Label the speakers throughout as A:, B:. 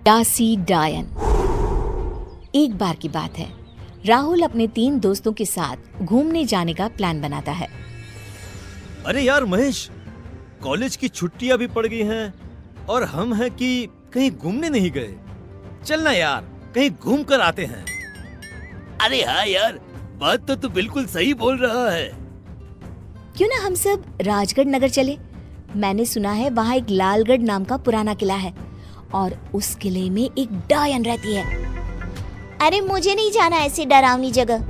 A: दासी डायन। एक बार की बात है, राहुल अपने 3 दोस्तों के साथ घूमने जाने का प्लान बनाता है।
B: अरे यार महेश, कॉलेज की छुट्टियां भी पड़ गई हैं और हम हैं कि कहीं घूमने नहीं गए। चलना यार, कहीं घूम कर आते हैं।
C: अरे हाँ यार, बात तो तू बिल्कुल सही बोल रहा है।
A: क्यों ना हम सब राजगढ़ नगर चले। मैंने सुना है वहाँ एक लालगढ़ नाम का पुराना किला है और उस किले में एक डायन रहती है। अरे मुझे नहीं जाना ऐसी डरावनी जगह।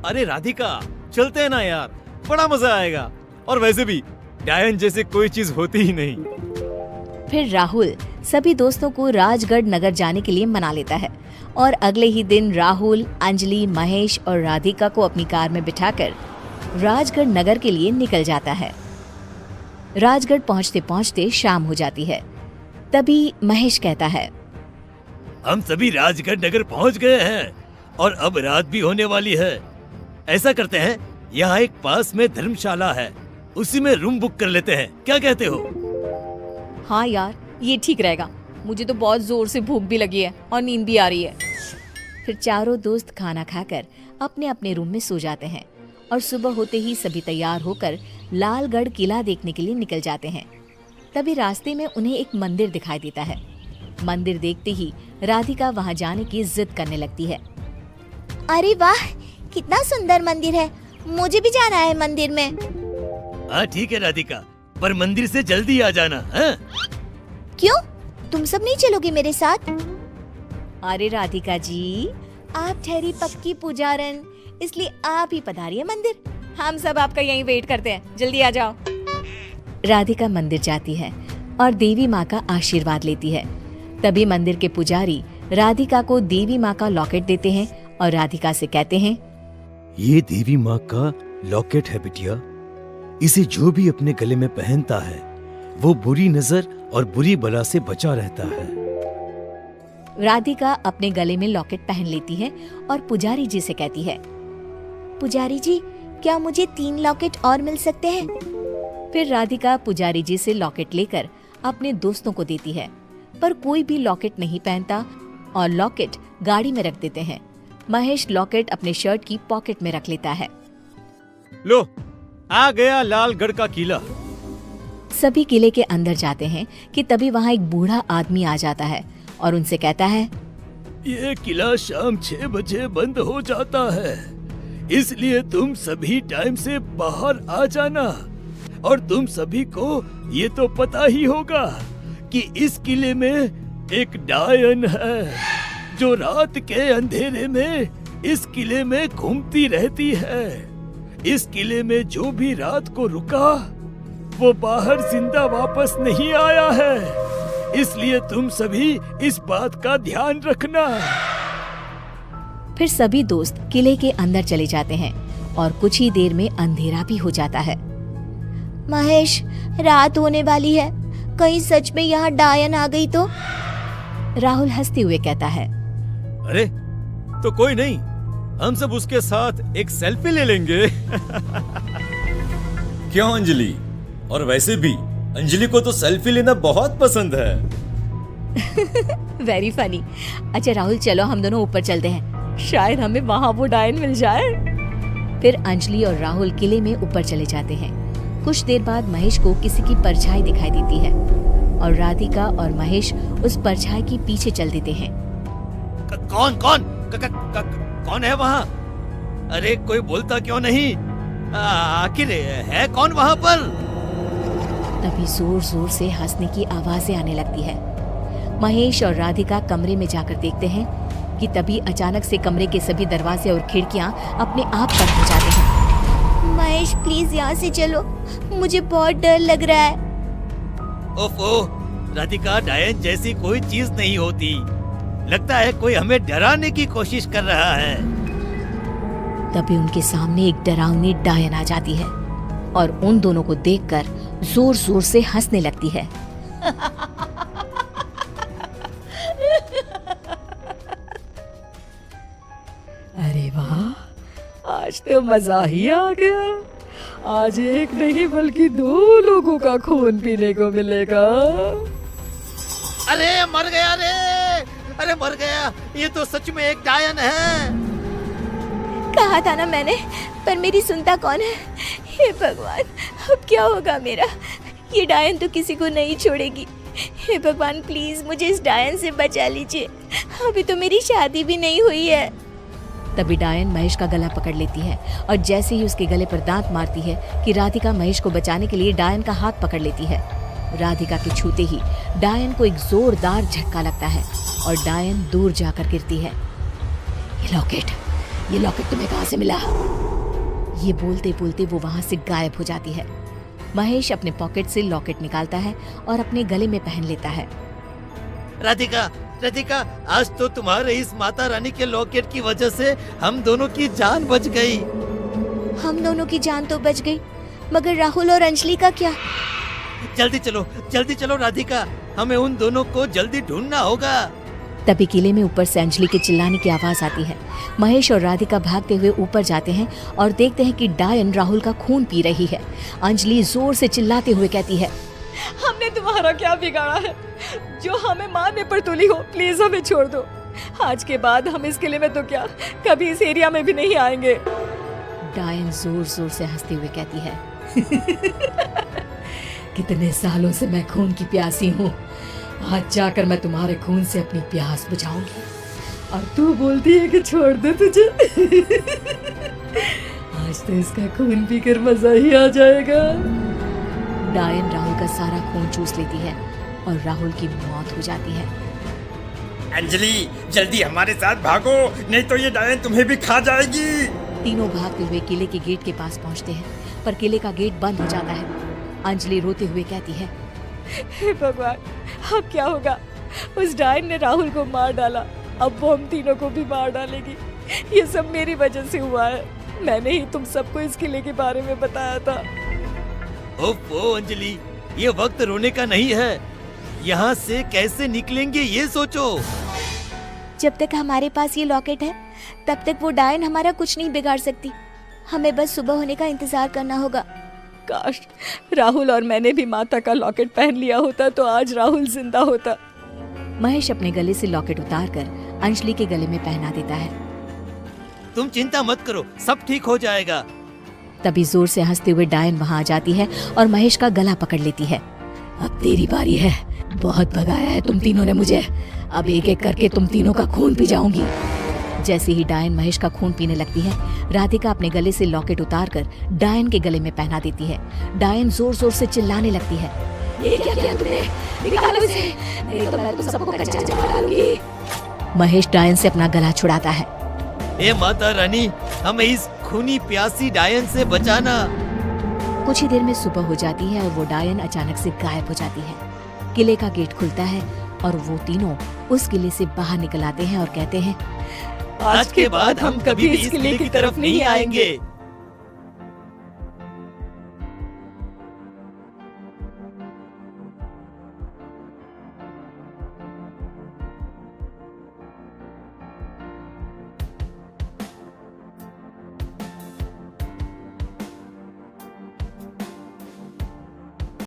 B: अरे राधिका, चलते हैं ना यार, बड़ा मजा आएगा। और वैसे भी डायन जैसे कोई चीज होती ही नहीं।
A: फिर राहुल सभी दोस्तों को राजगढ़ नगर जाने के लिए मना लेता है और अगले ही दिन राहुल, अंजलि, महेश और राधिका को अपनी कार में बिठाकर राजगढ़ नगर के लिए निकल जाता है। राजगढ़ पहुंचते पहुंचते शाम हो जाती है। तभी महेश कहता है,
C: हम सभी राजगढ़ नगर पहुंच गए हैं और अब रात भी होने वाली है। ऐसा करते हैं, यहाँ एक पास में धर्मशाला है, उसी में रूम बुक कर लेते हैं। क्या कहते हो?
A: हाँ यार, ये ठीक रहेगा। मुझे तो बहुत जोर से भूख भी लगी है और नींद भी आ रही है। फिर चारों दोस्त खाना खाकर अपने अपने रूम में सो जाते हैं और सुबह होते ही सभी तैयार होकर लालगढ़ किला देखने के लिए निकल जाते हैं। तभी रास्ते में उन्हें एक मंदिर दिखाई देता है। मंदिर देखते ही राधिका वहाँ जाने की जिद करने लगती है। अरे वाह, कितना सुंदर मंदिर है, मुझे भी जाना है मंदिर में।
C: हाँ ठीक है राधिका, पर मंदिर से जल्दी आ जाना। हाँ?
A: क्यों, तुम सब नहीं चलोगे मेरे साथ? अरे राधिका जी, आप ठहरी पक्की पुजारन, इसलिए आप ही पधारिए मंदिर। हम सब आपका यहीं वेट करते हैं, जल्दी आ जाओ। राधिका मंदिर जाती है और देवी माँ का आशीर्वाद लेती है। तभी मंदिर के पुजारी राधिका को देवी माँ का लॉकेट देते हैं और राधिका से कहते हैं,
B: ये देवी माँ का लॉकेट है बिटिया। इसे जो भी अपने गले में पहनता है वो बुरी नजर और बुरी बला से बचा रहता है।
A: राधिका अपने गले में लॉकेट पहन लेती है और पुजारी जी से कहती है, पुजारी जी, क्या मुझे 3 लॉकेट और मिल सकते हैं? फिर राधिका पुजारी जी से लॉकेट लेकर अपने दोस्तों को देती है, पर कोई भी लॉकेट नहीं पहनता और लॉकेट गाड़ी में रख देते हैं। महेश लॉकेट अपने शर्ट की पॉकेट में रख लेता है।
B: लो, आ गया लालगढ़ का किला।
A: सभी किले के अंदर जाते हैं कि तभी वहाँ एक बूढ़ा आदमी आ जाता है और उनसे कहता है,
C: ये किला शाम 6 बजे बंद हो जाता है, इसलिए तुम सभी टाइम से बाहर आ जाना। और तुम सभी को ये तो पता ही होगा कि इस किले में एक डायन है जो रात के अंधेरे में इस किले में घूमती रहती है। इस किले में जो भी रात को रुका वो बाहर जिंदा वापस नहीं आया है, इसलिए तुम सभी इस बात का ध्यान रखना।
A: फिर सभी दोस्त किले के अंदर चले जाते हैं और कुछ ही देर में अंधेरा भी हो जाता है। महेश, रात होने वाली है, कहीं सच में यहाँ डायन आ गई तो? राहुल हंसते हुए कहता है,
B: अरे तो कोई नहीं, हम सब उसके साथ एक सेल्फी ले लेंगे।
D: क्यों अंजलि? और वैसे भी अंजलि को तो सेल्फी लेना बहुत पसंद है।
A: Very funny. अच्छा राहुल, चलो हम दोनों ऊपर चलते हैं, शायद हमें वहाँ वो डायन मिल जाए। फिर अंजलि और राहुल किले में ऊपर चले जाते हैं। कुछ देर बाद महेश को किसी की परछाई दिखाई देती है और राधिका और महेश उस परछाई के पीछे चल देते हैं।
C: कौन है वहाँ? अरे कोई बोलता क्यों नहीं? आखिर है कौन वहाँ पर?
A: तभी जोर जोर से हंसने की आवाजें आने लगती है। महेश और राधिका कमरे में जाकर देखते हैं कि तभी अचानक से कमरे के सभी दरवाजे और खिड़कियां अपने आप बंद हो जाते हैं। महेश प्लीज यहाँ से चलो, मुझे बहुत डर लग रहा है।
C: ओफो, राधिका, डायन जैसी कोई चीज नहीं होती। लगता है कोई हमें डराने की कोशिश कर रहा है।
A: तभी उनके सामने एक डरावनी डायन आ जाती है और उन दोनों को देखकर जोर जोर से हंसने लगती है।
E: अरे वाह, आज तो मजा ही आ गया। आज एक नहीं बल्कि 2 लोगों का खून पीने को मिलेगा।
B: अरे मर गया रे, अरे मर गया, ये तो सच में एक डायन है।
A: कहा था ना मैंने, पर मेरी सुनता कौन है। हे भगवान, अब क्या होगा मेरा। ये डायन तो किसी को नहीं छोड़ेगी। हे भगवान प्लीज मुझे इस डायन से बचा लीजिए, अभी तो मेरी शादी भी नहीं हुई है। तभी डायन महेश का गला पकड़ लेती है और जैसे ही उसके गले पर दांत मारती है कि राधिका महेश को बचाने के लिए डायन का हाथ पकड़ लेती है। राधिका के छूते ही डायन को एक जोरदार झटका लगता है और डायन दूर जाकर गिरती है। ये लॉकेट तुम्हें कहाँ से मिला? ये बोलते बोलते वो वहां से गायब हो जाती है। महेश अपने पॉकेट से लॉकेट निकालता है और अपने गले में पहन लेता है।
B: राधिका, राधिका, आज तो तुम्हारे इस माता रानी के लॉकेट की वजह से हम दोनों की जान बच गई।
A: हम दोनों की जान तो बच गई, मगर राहुल और अंजलि का क्या?
B: जल्दी चलो राधिका, हमें उन दोनों को जल्दी ढूंढना होगा।
A: तभी किले में ऊपर से अंजलि के चिल्लाने की आवाज आती है। महेश और राधिका भागते हुए ऊपर जाते हैं और देखते हैं कि डायन राहुल का खून पी रही है। अंजलि जोर से चिल्लाते हुए कहती है,
E: हमने तुम्हारा क्या बिगाड़ा है जो हमें मारने पर तुली हो? प्लीज हमें छोड़ दो। आज के बाद हम इस किले में तो क्या, कभी इस एरिया में भी नहीं आएंगे।
A: डायन जोर जोर से हंसते हुए कहती है,
E: कितने सालों से मैं खून की प्यासी हूँ, आज जाकर मैं तुम्हारे खून से अपनी प्यास बुझाऊंगी। और तू बोलती है कि छोड़ दे तुझे। आज तो इसका खून पीकर मजा ही आ जाएगा।
A: डायन राहुल का सारा खून चूस लेती है और राहुल की मौत हो जाती है।
D: अंजलि जल्दी हमारे साथ भागो, नहीं तो ये डायन तुम्हें भी खा जाएगी।
A: तीनों भागते हुए किले के गेट के पास पहुंचते हैं, पर किले का गेट बंद हो जाता है। अंजलि रोते हुए कहती है,
E: हे भगवान, अब क्या होगा? उस डायन ने राहुल को मार डाला, अब वो हम तीनों को भी मार डालेगी। ये सब मेरी वजह से हुआ है। मैंने ही तुम सबको इस किले के बारे में बताया था।
B: ओफो अंजलि, ये वक्त रोने का नहीं है। यहाँ से कैसे निकलेंगे ये सोचो।
A: जब तक हमारे पास ये लॉकेट है तब तक वो डायन हमारा कुछ नहीं बिगाड़ सकती। हमें बस सुबह होने का इंतजार करना होगा।
E: काश राहुल और मैंने भी माता का लॉकेट पहन लिया होता तो आज राहुल जिंदा होता।
A: महेश अपने गले से लॉकेट उतारकर अंजलि के गले में पहना देता है।
B: तुम चिंता मत करो, सब ठीक हो जाएगा।
A: तभी जोर से हंसते हुए डायन वहां आ जाती है और महेश का गला पकड़ लेती है।
E: अब तेरी बारी है, बहुत भगाया है तुम तीनों ने मुझे, अब एक एक करके तुम तीनों का खून पी जाऊंगी।
A: जैसे ही डायन महेश का खून पीने लगती है, राधिका अपने गले से लॉकेट उतारकर डायन के गले में पहना देती है। डायन जोर जोर से चिल्लाने लगती है,
E: ये क्या किया तुमने? निकालो इसे, नहीं तो मैं तुम सबको कच्चा जला डालूंगी।
A: महेश डायन से अपना गला छुड़ाता है।
B: ए माता रानी, हमें इस खूनी प्यासी डायन से बचाना।
A: कुछ ही देर में सुबह हो जाती है और वो डायन अचानक से गायब हो जाती है। किले का गेट खुलता है और वो तीनों उस किले से बाहर निकल आते हैं और कहते हैं,
B: आज के बाद हम कभी भी इस किले की तरफ नहीं आएंगे।